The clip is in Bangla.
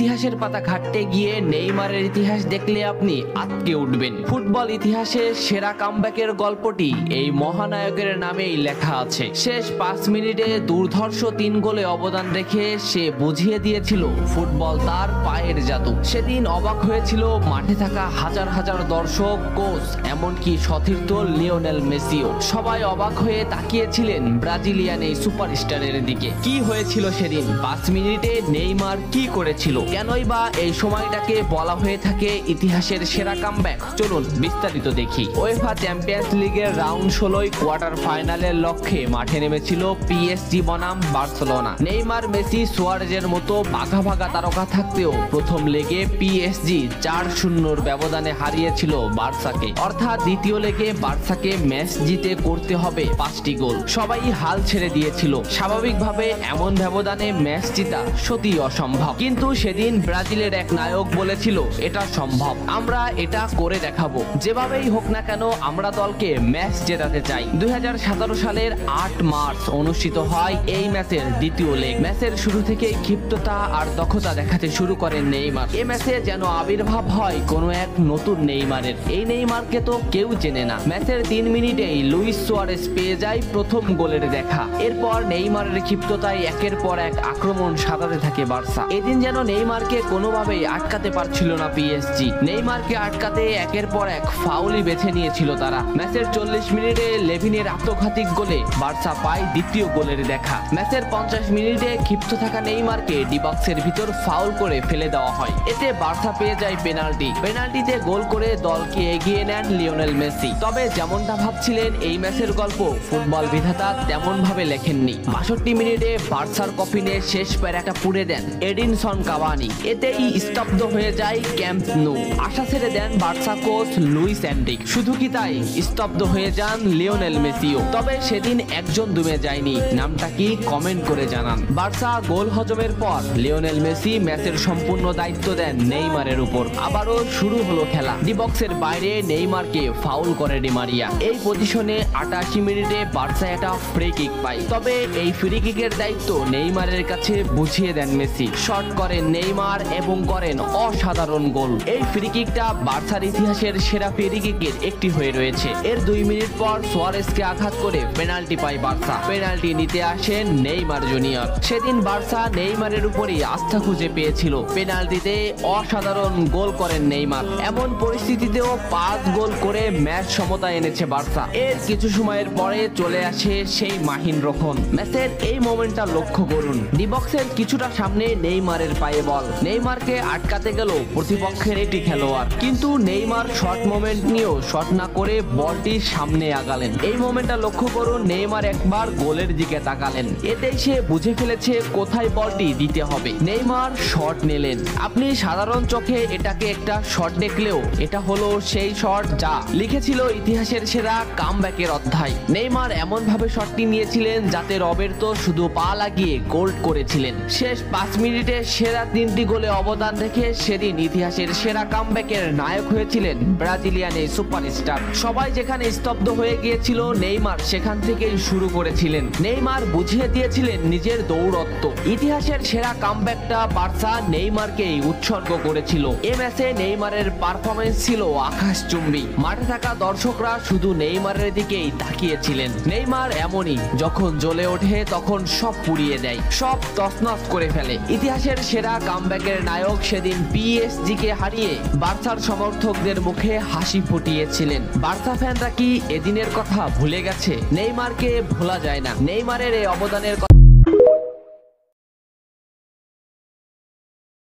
ইতিহাসের পাতা ঘাটতে গিয়ে নেইমারের ইতিহাস দেখলে আপনি আটকে উঠবেন। ফুটবল ইতিহাসে সেরা কামব্যাকের গল্পটি এই মহানায়কের নামেই লেখা আছে। শেষ 5 মিনিটে দুর্ধর্ষ 3 গোলে অবদান রেখে সে বুঝিয়ে দিয়েছিল ফুটবল তার পায়ের জাদু। সেদিন অবাক হয়েছিল মাঠে থাকা হাজার হাজার দর্শক, কোচ, এমনকি সতীর্থ লিওনেল মেসিও। সবাই অবাক হয়ে তাকিয়েছিলেন ব্রাজিলিয়ান এই সুপারস্টারের দিকে। কি হয়েছিল সেদিন? 5 মিনিটে নেইমার কি করেছিল? কেনই বা এই সময়টাকে বলা হয়ে থাকে ইতিহাসের সেরা কামব্যাক? চলুন বিস্তারিত দেখি। উয়েফা চ্যাম্পিয়ন্স লিগের রাউন্ড 16 কোয়ার্টার ফাইনালের লক্ষ্যে মাঠে নেমেছিল পিএসজি বনাম বার্সেলোনা। নেইমার, মেসি, সুয়ারেজের মতো ভাগা ভাগা তারকা থাকতেও প্রথম লেগে পিএসজি 4-0 ব্যবধানে হারিয়েছিল বার্সাকে। অর্থাৎ দ্বিতীয় লেগে বার্সাকে ম্যাচ জিতে করতে হবে 5টি গোল। সবাই হাল ছেড়ে দিয়েছিল। স্বাভাবিকভাবে এমন ব্যবধানে ম্যাচ জিতা সত্যি অসম্ভব, কিন্তু সেদিন ব্রাজিলের এক নায়ক বলেছিল এটা সম্ভব, আমরা এটা করে দেখাবো। যেভাবেই হোক না কেন আমরা দলকে ম্যাচ জেতাতে চাই। 2017 সালের 8 মার্চ অনুষ্ঠিত হয় এই ম্যাচের দ্বিতীয় লেগ। ম্যাচের শুরু থেকেই ক্ষিপ্ততা আর দক্ষতা দেখাতে শুরু করেন নেইমার। এই ম্যাচে যেন আবির্ভাব হয় কোনো এক নতুন নেইমারের। এই নেইমারকে তো কেউ চেনে না। ম্যাচের 3 মিনিটেই লুইস সুয়ারেজ পেয়ে যায় প্রথম গোলের দেখা। এরপর নেইমারের ক্ষিপ্ততায় একের পর এক আক্রমণ সাজাতে থাকে বার্সা। এদিন যেন নেইমারকে কোনোভাবেই আটকাতে পারছিল না পিএসজি। নেইমারকে আটকাতে একের পর এক ফাউলই বেছে নিয়েছিল তারা। ম্যাচের 40 মিনিটে লেভিনের আত্মঘাতী গোলে বার্সা পায় দ্বিতীয় গোলের দেখা। ম্যাচের 50 মিনিটে ক্ষিপ্ত থাকা নেইমারকে ডি বক্সের ভিতর ফাউল করে ফেলে দেওয়া হয়। এতে বার্সা পেয়ে যায় পেনাল্টিতে গোল করে দলকে এগিয়ে নেন লিওনেল মেসি। তবে যেমনটা ভাবছিলেন এই ম্যাচের গল্প ফুটবল বিধাতা তেমন ভাবে লেখেননি। 62 মিনিটে বার্সার কফিনে শেষ প্যারাটা পুড়ে দেন এডিনসন কাভানি। এতেই স্তব্ধ হয়ে যায় ক্যাম্প নু। আশা ছেড়ে দেন বার্সা কোচ লুইস এনরিক। শুধু কি তাই, স্তব্ধ হয়ে যান লিওনেল মেসিও। তবে সেদিন একজন দমে যায়নি। নামটা কি? কমেন্ট করে জানান। বার্সা গোল হজমের পর লিওনেল মেসি ম্যাচের সম্পূর্ণ দায়িত্ব দেন নেইমারের উপর। আবারও শুরু হলো খেলা। ডি বক্সের বাইরে নেইমারকে ফাউল করে ডি মারিয়া। এই পজিশনে 88 মিনিটে বার্সা একটা ফ্রি কিক পায়। তবে এই ফ্রি কিকের দায়িত্ব নেইমারের কাছে বুঝিয়ে দেন মেসি। শট করেন নেইমার এবং করেন অসাধারণ গোল। এই ফ্রি কিকটা বার্সার ইতিহাসের সেরা ফ্রি কিকের একটি হয়ে রয়েছে। এর 2 মিনিট পর সুয়ারেজকে আঘাত করে পেনাল্টি পায় বার্সা। পেনাল্টি নিতে আসেন নেইমার জুনিয়র। সেদিন বার্সা নেইমারের উপরই আস্থা খুঁজে পেয়েছিল। পেনাল্টিতে অসাধারণ গোল করেন নেইমার। এমন পরিস্থিতিতেও 5 গোল করে ম্যাচ সমতা এনেছে বার্সা। এর কিছু সময়ের পরে চলে আসে সেই মাহিন রক্ষণ। ম্যাচের এই মোমেন্টটা লক্ষ্য করুন। ডি বক্সের কিছুটা সামনে নেইমারের পায়ে বল। নেইমারকে আটকাতে গেল প্রতিপক্ষের একটি খেলোয়াড়, কিন্তু নেইমার শর্ট মোমেন্ট নিয়েও শট না করে বলটির সামনে আগালেন। এই মোমেন্টটা লক্ষ্য করুন। নেইমার একবার গোলের দিকে তাকালেন। এতেই সে বুঝে ফেলেছে কোথায় বলটি দিতে হবে। নেইমার শট নিলেন। আপনি সাধারণ চোখে এটাকে একটা শট দেখলেও এটা হলো সেই শট যা লিখেছিল ইতিহাসের সেরা কামব্যাকের অধ্যায়। নেইমার এমন ভাবে শটটি নিয়েছিলেন যাতে রবের্তো শুধু পা লাগিয়ে গোল করেছিলেন। শেষ 5 মিনিটে সেরা 3টি গোলে অবদান রেখে সেদিন ইতিহাসের সেরা কামব্যাকের নায়ক হয়েছিলেন ব্রাজিলিয়ান এই সুপারস্টার। সবাই যেখানে স্তব্ধ হয়ে গিয়েছিল, নেইমার সেখান থেকেই শুরু করেছিলেন। নেইমার বুঝিয়ে দিয়েছিলেন নিজের দৌড়ত্ব। ইতিহাসের সেরা কামব্যাকটা বার্সা নেইমারকেই উৎসর্গ করেছিল। এ ম্যাচে নেইমারের পারফরমেন্স ছিল আকাশচুম্বী। মাঠে থাকা দর্শকরা শুধু নেইমারের দিকেই তাকিয়েছিলেন। নেইমার এমনই, যখন জ্বলে ওঠে তখন সব পুড়িয়ে দেয়, সব তছনছ করে ফেলে। ইতিহাসের সেরা কামব্যাকের নায়ক সেদিন পিএসজি কে হারিয়ে বার্সার সমর্থকদের মুখে হাসি ফুটিয়েছিলেন। বার্সা ফ্যানরা কি এদিনের কথা ভুলে গেছে? নেইমারকে ভোলা যায় না। নেইমারের এই অবদানের